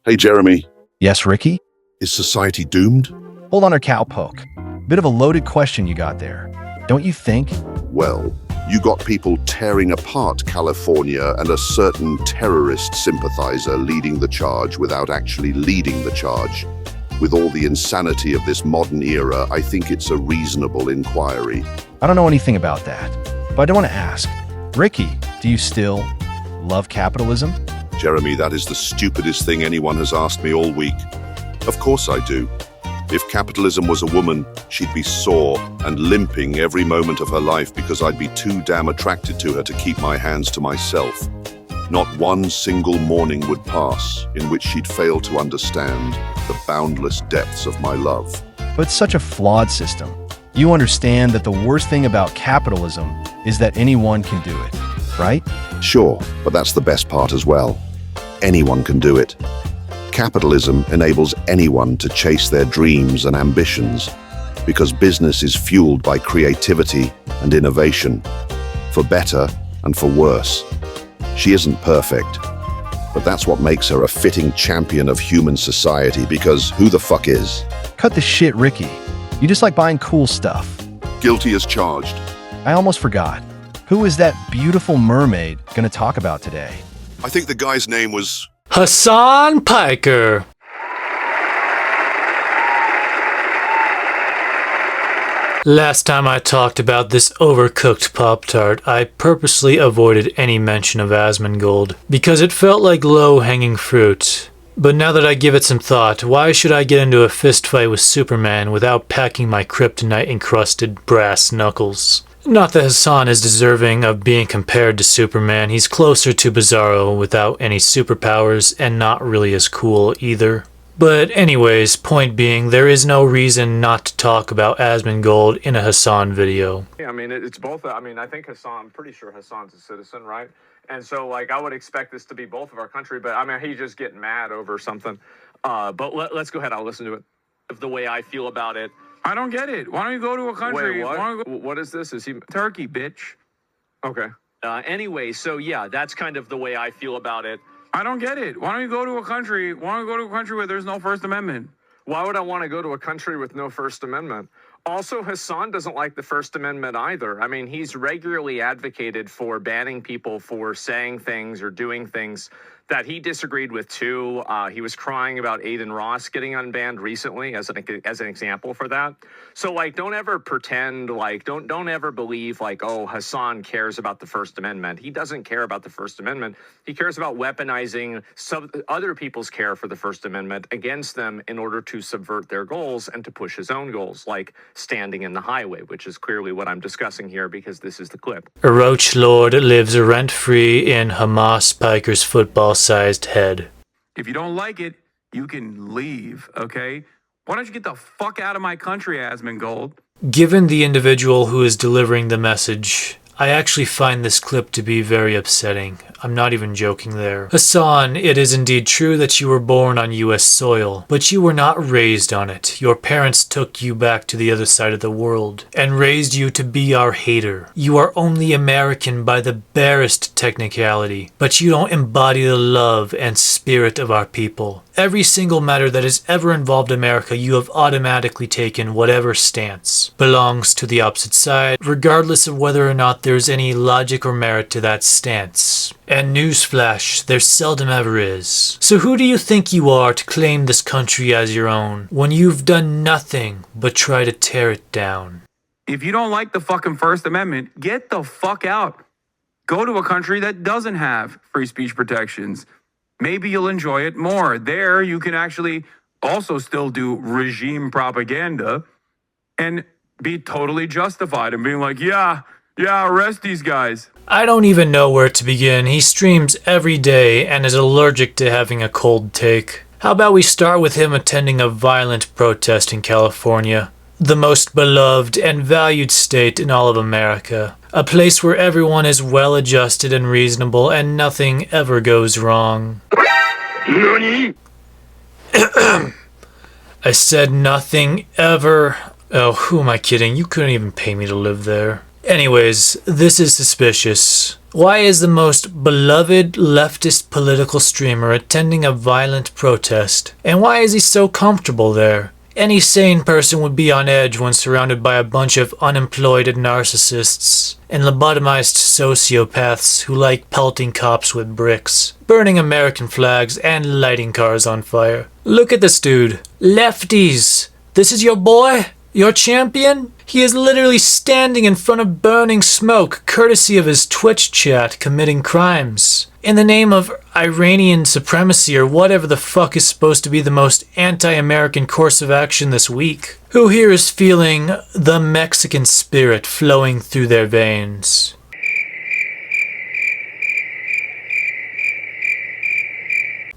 Hey, Jeremy. Yes, Ricky? Is society doomed? Hold on a cowpoke. Bit of a loaded question you got there. Don't you think? Well, you got people tearing apart California and a certain terrorist sympathizer leading the charge without actually leading the charge. With all the insanity of this modern era, I think it's a reasonable inquiry. I don't know anything about that, but I do want to ask. Ricky, do you still love capitalism? Jeremy, that is the stupidest thing anyone has asked me all week. Of course I do. If capitalism was a woman, she'd be sore and limping every moment of her life because I'd be too damn attracted to her to keep my hands to myself. Not one single morning would pass in which she'd fail to understand the boundless depths of my love. But it's such a flawed system. You understand that the worst thing about capitalism is that anyone can do it, right? Sure, but that's the best part as well. Anyone can do it. Capitalism enables anyone to chase their dreams and ambitions because business is fueled by creativity and innovation, for better and for worse. She isn't perfect, but that's what makes her a fitting champion of human society because who the fuck is? Cut the shit, Ricky. You just like buying cool stuff. Guilty as charged. I almost forgot. Who is that beautiful mermaid gonna talk about today? I think the guy's name was Hasan Piker. Last time I talked about this overcooked Pop-Tart, I purposely avoided any mention of Asmongold because it felt like low-hanging fruit. But now that I give it some thought, why should I get into a fistfight with Superman without packing my kryptonite-encrusted brass knuckles? Not that Hasan is deserving of being compared to Superman, he's closer to Bizarro without any superpowers and not really as cool either. But anyways, point being, there is no reason not to talk about Asmongold in a Hasan video. Yeah, I mean, it's both. I mean, I think Hasan, I'm pretty sure Hasan's a citizen, right? And so, like, I would expect this to be both of our country, but I mean, he's just getting mad over something. But let's go ahead. I'll listen to it. Of the way I feel about it. I don't get it. Why don't you go to a country? Wait, what? What is this? Is he Turkey, bitch. okay? Anyway, so yeah, that's kind of the way I feel about it. I don't get it. Why don't you go to a country? Why don't you go to a country where there's no First Amendment? Why would I want to go to a country with no First Amendment? Also, Hasan doesn't like the First Amendment either. I mean, he's regularly advocated for banning people for saying things or doing things that he disagreed with too. He was crying about Aiden Ross getting unbanned recently as an example for that. So like, don't ever pretend like, don't ever believe like, oh, Hasan cares about the First Amendment. He doesn't care about the First Amendment. He cares about weaponizing other people's care for the First Amendment against them in order to subvert their goals and to push his own goals, like standing in the highway, which is clearly what I'm discussing here because this is the clip. A roach lord lives rent-free in Hamas Piker's football-sized head. If you don't like it, you can leave, okay? Why don't you get the fuck out of my country, Asmongold? Given the individual who is delivering the message, I actually find this clip to be very upsetting. I'm not even joking there. Hasan, it is indeed true that you were born on US soil, but you were not raised on it. Your parents took you back to the other side of the world and raised you to be our hater. You are only American by the barest technicality, but you don't embody the love and spirit of our people. Every single matter that has ever involved America, you have automatically taken whatever stance belongs to the opposite side, regardless of whether or not there's any logic or merit to that stance. And newsflash, there seldom ever is. So who do you think you are to claim this country as your own, when you've done nothing but try to tear it down? If you don't like the fucking First Amendment, get the fuck out. Go to a country that doesn't have free speech protections. Maybe you'll enjoy it more. There, you can actually also still do regime propaganda and be totally justified in being like, yeah, arrest these guys. I don't even know where to begin. He streams every day and is allergic to having a cold take. How about we start with him attending a violent protest in California, the most beloved and valued state in all of America. A place where everyone is well-adjusted and reasonable and nothing ever goes wrong. NANI? I said nothing ever. Oh, who am I kidding? You couldn't even pay me to live there. Anyways, this is suspicious. Why is the most beloved leftist political streamer attending a violent protest? And why is he so comfortable there? Any sane person would be on edge when surrounded by a bunch of unemployed narcissists and lobotomized sociopaths who like pelting cops with bricks, burning American flags, and lighting cars on fire. Look at this dude. Lefties! This is your boy? Your champion? He is literally standing in front of burning smoke, courtesy of his Twitch chat, committing crimes. In the name of Iranian supremacy or whatever the fuck is supposed to be the most anti-American course of action this week. Who here is feeling the Mexican spirit flowing through their veins?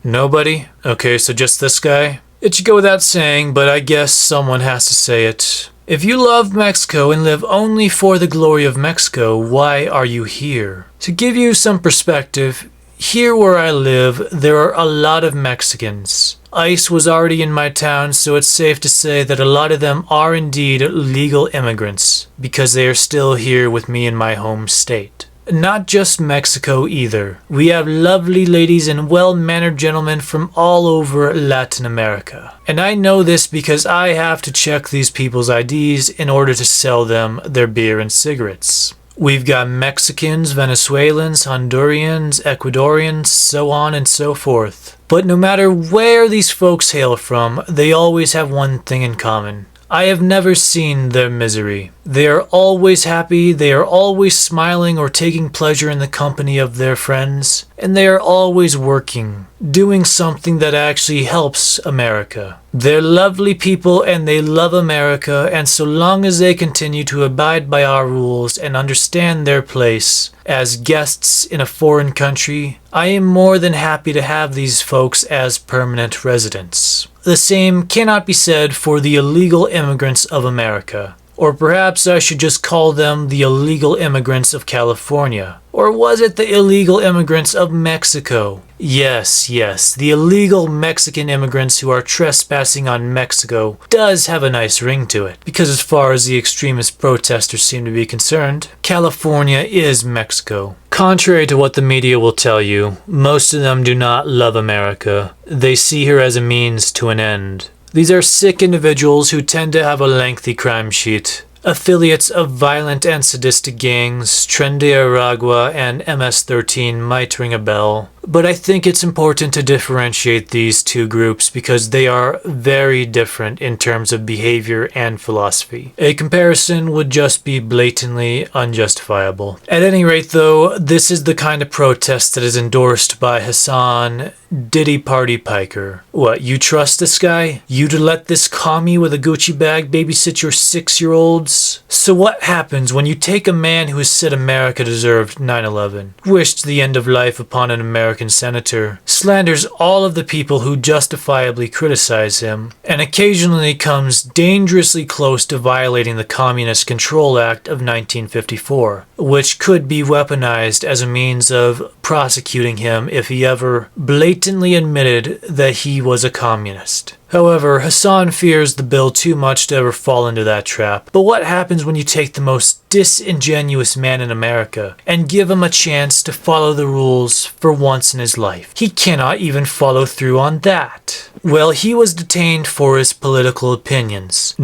Nobody? Okay, so just this guy? It should go without saying, but I guess someone has to say it. If you love Mexico and live only for the glory of Mexico, why are you here? To give you some perspective, here where I live, there are a lot of Mexicans. ICE was already in my town, so it's safe to say that a lot of them are indeed legal immigrants, because they are still here with me in my home state. Not just Mexico either. We have lovely ladies and well-mannered gentlemen from all over Latin America. And I know this because I have to check these people's IDs in order to sell them their beer and cigarettes. We've got Mexicans, Venezuelans, Hondurans, Ecuadorians, so on and so forth. But no matter where these folks hail from, they always have one thing in common. I have never seen their misery. They are always happy, they are always smiling or taking pleasure in the company of their friends, and they are always working, doing something that actually helps America. They're lovely people and they love America, and so long as they continue to abide by our rules and understand their place as guests in a foreign country, I am more than happy to have these folks as permanent residents. The same cannot be said for the illegal immigrants of America. Or perhaps I should just call them the illegal immigrants of California. Or was it the illegal immigrants of Mexico? Yes, the illegal Mexican immigrants who are trespassing on Mexico does have a nice ring to it. Because as far as the extremist protesters seem to be concerned, California is Mexico. Contrary to what the media will tell you, most of them do not love America. They see her as a means to an end. These are sick individuals who tend to have a lengthy crime sheet. Affiliates of violent and sadistic gangs, Tren de Aragua and MS-13 might ring a bell. But I think it's important to differentiate these two groups because they are very different in terms of behavior and philosophy. A comparison would just be blatantly unjustifiable. At any rate though, this is the kind of protest that is endorsed by Hasan Diddy Party Piker. What, you trust this guy? You'd let this commie with a Gucci bag babysit your 6-year-olds? So what happens when you take a man who has said America deserved 9/11, wished the end of life upon an American senator, slanders all of the people who justifiably criticize him, and occasionally comes dangerously close to violating the Communist Control Act of 1954, which could be weaponized as a means of prosecuting him if he ever blatantly admitted that he was a communist. However, Hasan fears the bill too much to ever fall into that trap. But what happens when you take the most disingenuous man in America and give him a chance to follow the rules for once in his life? He cannot even follow through on that. Well, he was detained for his political opinions.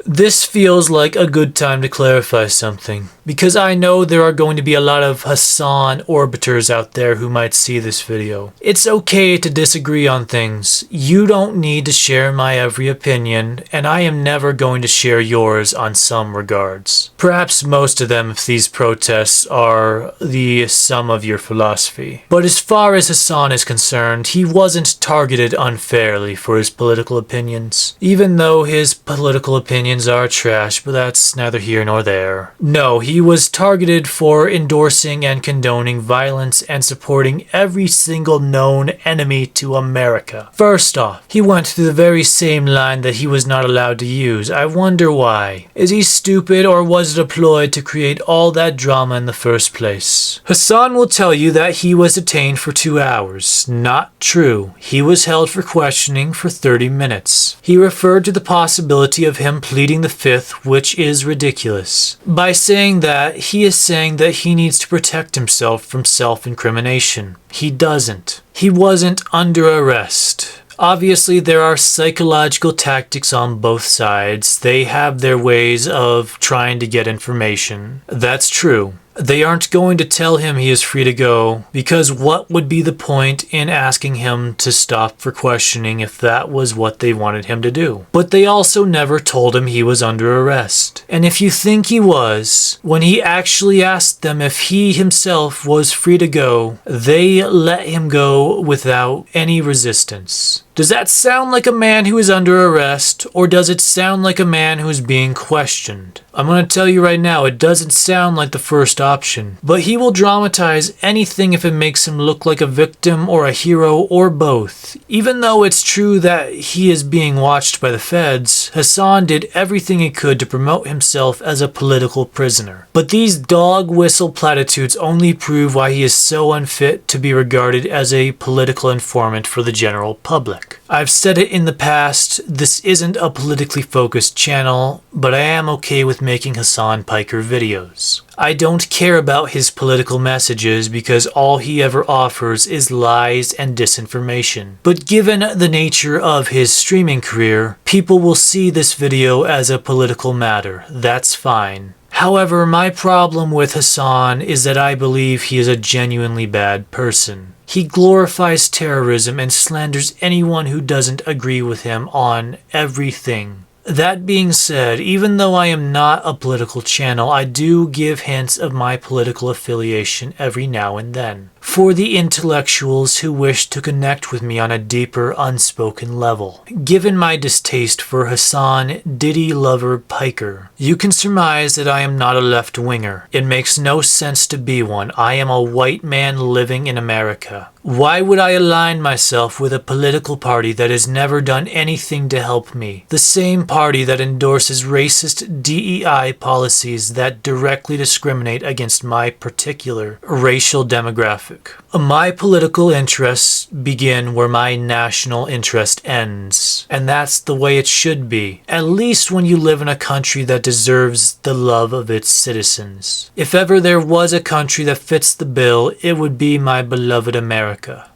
This feels like a good time to clarify something, because I know there are going to be a lot of Hasan orbiters out there who might see this video. It's okay to disagree on things. You don't need to share my every opinion, and I am never going to share yours on some regards. Perhaps most of them if these protests are the sum of your philosophy. But as far as Hasan is concerned, he wasn't targeted unfairly for his political opinions, even though his political opinions are trash, but that's neither here nor there. No, he was targeted for endorsing and condoning violence and supporting every single known enemy to America. First off, he went through the very same line that he was not allowed to use. I wonder why. Is he stupid, or was it a ploy to create all that drama in the first place? Hasan will tell you that he was detained for 2 hours. Not true. He was held for questioning for 30 minutes. He referred to the possibility of him pleading pleading the fifth, which is ridiculous. By saying that, he is saying that he needs to protect himself from self-incrimination. He doesn't. He wasn't under arrest. Obviously, there are psychological tactics on both sides. They have their ways of trying to get information. That's true. They aren't going to tell him he is free to go, because what would be the point in asking him to stop for questioning if that was what they wanted him to do? But they also never told him he was under arrest. And if you think he was, when he actually asked them if he himself was free to go, they let him go without any resistance. Does that sound like a man who is under arrest, or does it sound like a man who is being questioned? I'm going to tell you right now, it doesn't sound like the first option. But he will dramatize anything if it makes him look like a victim or a hero or both. Even though it's true that he is being watched by the feds, Hasan did everything he could to promote himself as a political prisoner. But these dog whistle platitudes only prove why he is so unfit to be regarded as a political informant for the general public. I've said it in the past, this isn't a politically focused channel, but I am okay with making Hasan Piker videos. I don't care about his political messages because all he ever offers is lies and disinformation. But given the nature of his streaming career, people will see this video as a political matter. That's fine. However, my problem with Hasan is that I believe he is a genuinely bad person. He glorifies terrorism and slanders anyone who doesn't agree with him on everything. That being said, even though I am not a political channel, I do give hints of my political affiliation every now and then, for the intellectuals who wish to connect with me on a deeper, unspoken level. Given my distaste for Hasan Diddy Lover Piker, you can surmise that I am not a left-winger. It makes no sense to be one. I am a white man living in America. Why would I align myself with a political party that has never done anything to help me? The same party that endorses racist DEI policies that directly discriminate against my particular racial demographic. My political interests begin where my national interest ends. And that's the way it should be. At least when you live in a country that deserves the love of its citizens. If ever there was a country that fits the bill, it would be my beloved America.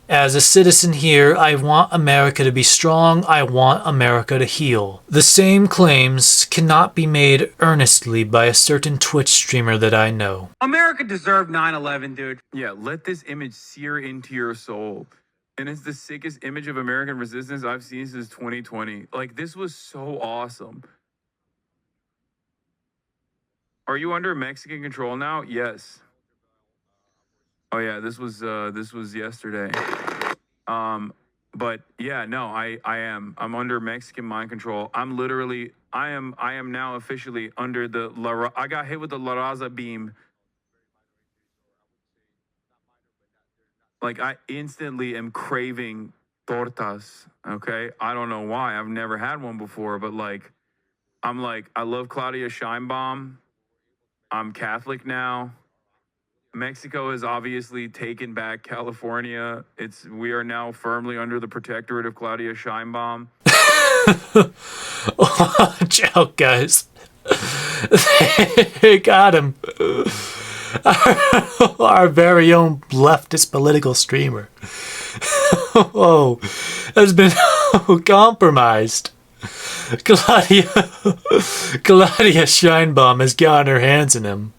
As a citizen here, I want America to be strong. I want America to heal. The same claims cannot be made earnestly by a certain Twitch streamer that I know. America deserved 9/11, dude. Yeah, let this image sear into your soul. And it's the sickest image of American resistance I've seen since 2020. Like, this was so awesome. Are you under Mexican control now? Yes. Oh yeah, this was yesterday. But yeah, no, I am. I'm under Mexican mind control. I am now officially under the I got hit with the La Raza beam. Like, I instantly am craving tortas, okay? I don't know why. I've never had one before, but I love Claudia Scheinbaum. I'm Catholic now. Mexico has obviously taken back California. We are now firmly under the protectorate of Claudia Scheinbaum. Watch out, guys. They got him. Our very own leftist political streamer. Oh, has been compromised. Claudia Scheinbaum has gotten her hands on him.